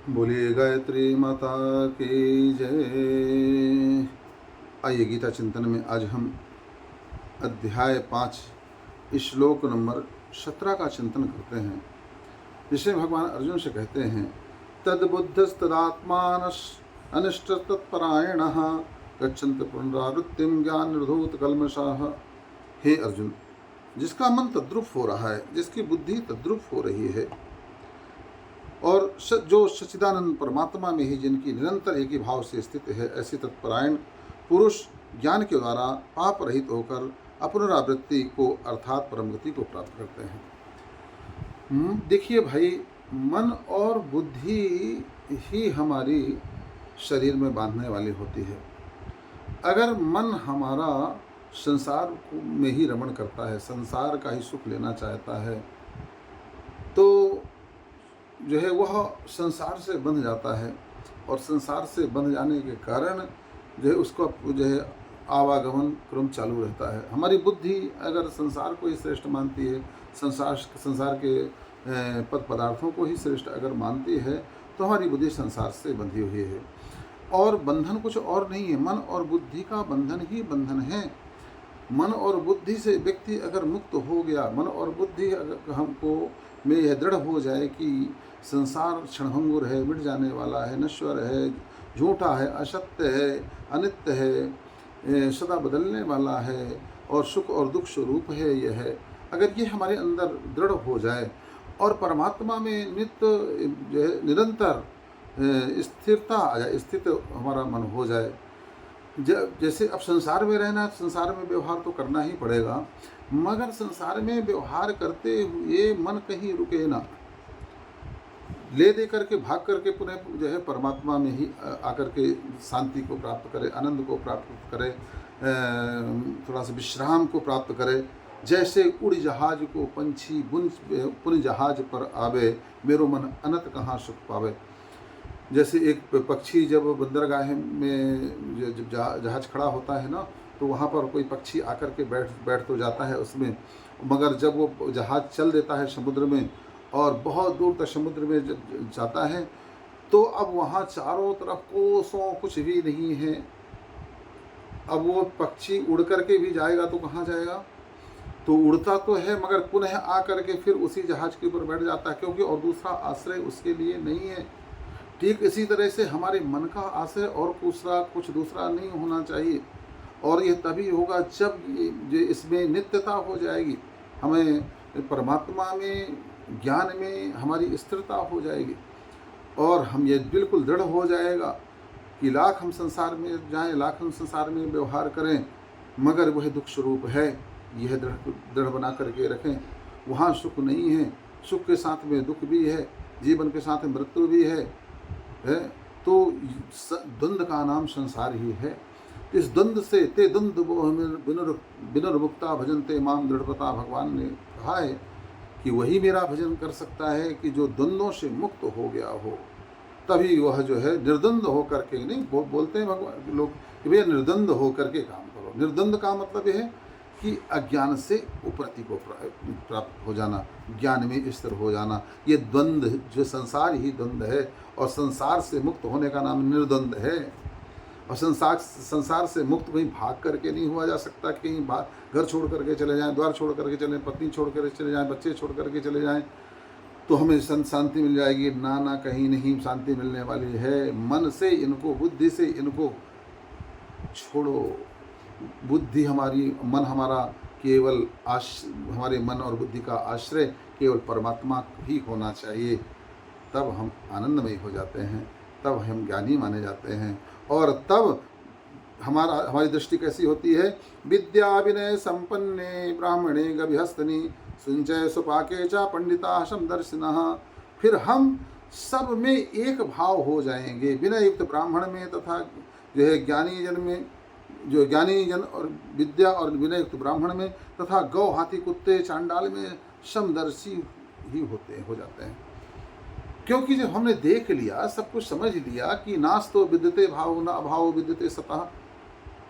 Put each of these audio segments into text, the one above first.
बोलिए गायत्री माता की जय। आइए गीता चिंतन में आज हम अध्याय 5 श्लोक नंबर 17 का चिंतन करते हैं, जिसे भगवान अर्जुन से कहते हैं, तद्बुद्धस्तदात्मानस् अनिष्ट तत्परायणः गच्छन्ति पुनरावृत्तिं ज्ञान निर्धूत कल्मषाः। हे अर्जुन, जिसका मन तद्रुप हो रहा है, जिसकी बुद्धि तद्रुप हो रही है और जो सच्चिदानंद परमात्मा में ही जिनकी निरंतर एक ही भाव से स्थित है, ऐसे तत्परायण पुरुष ज्ञान के द्वारा पाप रहित होकर अपनरावृत्ति को अर्थात परमगति को प्राप्त करते हैं। देखिए भाई, मन और बुद्धि ही हमारी शरीर में बांधने वाली होती है। अगर मन हमारा संसार में ही रमण करता है, संसार का ही सुख लेना चाहता है, तो जो है वह संसार से बंध जाता है और संसार से बंध जाने के कारण जो है उसका जो है आवागमन क्रम चालू रहता है। हमारी बुद्धि अगर संसार को ही श्रेष्ठ मानती है, संसार के पद पदार्थों को ही श्रेष्ठ अगर मानती है, तो हमारी बुद्धि संसार से बंधी हुई है और बंधन कुछ और नहीं है, मन और बुद्धि का बंधन ही बंधन है। मन और बुद्धि से व्यक्ति अगर मुक्त हो गया, मन और बुद्धि अगर हमको में यह दृढ़ हो जाए कि संसार क्षणभंगुर है, मिट जाने वाला है, नश्वर है, झूठा है, असत्य है, अनित्य है, सदा बदलने वाला है और सुख और दुख स्वरूप है यह है, अगर ये हमारे अंदर दृढ़ हो जाए और परमात्मा में नित्य जो है निरंतर स्थिरता आ जाए, स्थित हमारा मन हो जाए। जैसे अब संसार में रहना, संसार में व्यवहार तो करना ही पड़ेगा, मगर संसार में व्यवहार करते हुए मन कहीं रुके ना, ले दे करके भाग करके पुनः जो है परमात्मा में ही आकर के शांति को प्राप्त करे, आनंद को प्राप्त करे, थोड़ा सा विश्राम को प्राप्त करे। जैसे उड़ जहाज को पंछी पुन जहाज पर आवे, मेरो मन अनंत कहाँ सुख पावे। जैसे एक पक्षी जब बंदरगाह में जब जहाज खड़ा होता है ना, तो वहाँ पर कोई पक्षी आकर के बैठ तो जाता है उसमें, मगर जब वो जहाज चल देता है समुद्र में और बहुत दूर तक समुद्र में जब जाता है, तो अब वहाँ चारों तरफ कोसों कुछ भी नहीं है। अब वो पक्षी उड़ करके भी जाएगा तो कहाँ जाएगा? तो उड़ता तो है, मगर पुनः आकर के फिर उसी जहाज के ऊपर बैठ जाता है, क्योंकि और दूसरा आश्रय उसके लिए नहीं है। ठीक इसी तरह से हमारे मन का आश्रय और कुछ दूसरा नहीं होना चाहिए, और ये तभी होगा जब ये इसमें नित्यता हो जाएगी, हमें परमात्मा में ज्ञान में हमारी स्थिरता हो जाएगी और हम ये बिल्कुल दृढ़ हो जाएगा कि लाख हम संसार में जाएं, लाख हम संसार में व्यवहार करें, मगर वह दुख स्वरूप है, यह दृढ़ बना करके रखें। वहाँ सुख नहीं है, सुख के साथ में दुख भी है, जीवन के साथ में मृत्यु भी है। तो द्वंद्व का नाम संसार ही है। इस द्वंद्व से ते द्वंद्व विनुर्मुक्ता भजनते माम दृढ़पता, भगवान ने कहा है कि वही मेरा भजन कर सकता है कि जो द्वंद्वों से मुक्त हो गया हो, तभी वह जो है निर्द्वंद्व हो करके, नहीं बोलते हैं भगवान लोग कि भैया निर्द्वंद्व हो करके काम करो। निर्द्वंद्व का मतलब यह है कि अज्ञान से उपरति को प्राप्त हो जाना, ज्ञान में स्थिर हो जाना। ये द्वंद्व जो संसार ही द्वंद्व है और संसार से मुक्त होने का नाम निर्द्वंद्व है। और संसार से मुक्त कहीं भाग करके नहीं हुआ जा सकता, कहीं घर छोड़ करके चले जाएं, द्वार छोड़ करके चले, पत्नी छोड़ करके चले जाएं, बच्चे छोड़ करके चले जाएं तो हमें शांति मिल जाएगी। ना, कहीं नहीं शांति मिलने वाली है। मन से इनको, बुद्धि से इनको छोड़ो। बुद्धि हमारी, मन हमारा केवल हमारे मन और बुद्धि का आश्रय केवल परमात्मा ही होना चाहिए, तब हम आनंदमय हो जाते हैं, तब हम ज्ञानी माने जाते हैं। और तब हमारी दृष्टि कैसी होती है? विद्या विनय संपन्ने ब्राह्मणे गभिहस्तनी सुंचय सुपाके चा पंडिता समदर्शिनः। फिर हम सब में एक भाव हो जाएंगे, विनय युक्त ब्राह्मण में तथा जो है ज्ञानी जन में, जो ज्ञानी जन और विद्या और विनय युक्त ब्राह्मण में, तथा गौ हाथी कुत्ते चांडाल में समदर्शी ही हो जाते हैं। क्योंकि जब हमने देख लिया, सब कुछ समझ लिया कि नास्तो विद्यते भाव न अभाव विद्यते सतः,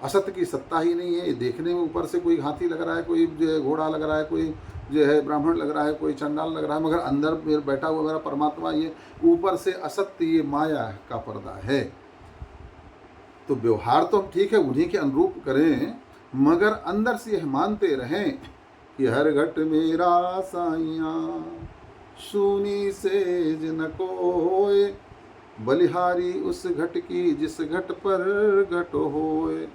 असत्य की सत्ता ही नहीं है। देखने में ऊपर से कोई हाथी लग रहा है, कोई घोड़ा लग रहा है, कोई जो है ब्राह्मण लग रहा है, कोई चंडाल लग रहा है, मगर अंदर मेरे बैठा हुआ मेरा परमात्मा ये ऊपर से असत्य, ये माया का पर्दा है। तो व्यवहार तो हम ठीक है उन्हीं के अनुरूप करें, मगर अंदर से यह मानते रहें कि हर घट मेरा साइया, सुनी सेज न कोय, बलिहारी उस घट की जिस घट पर घट होए।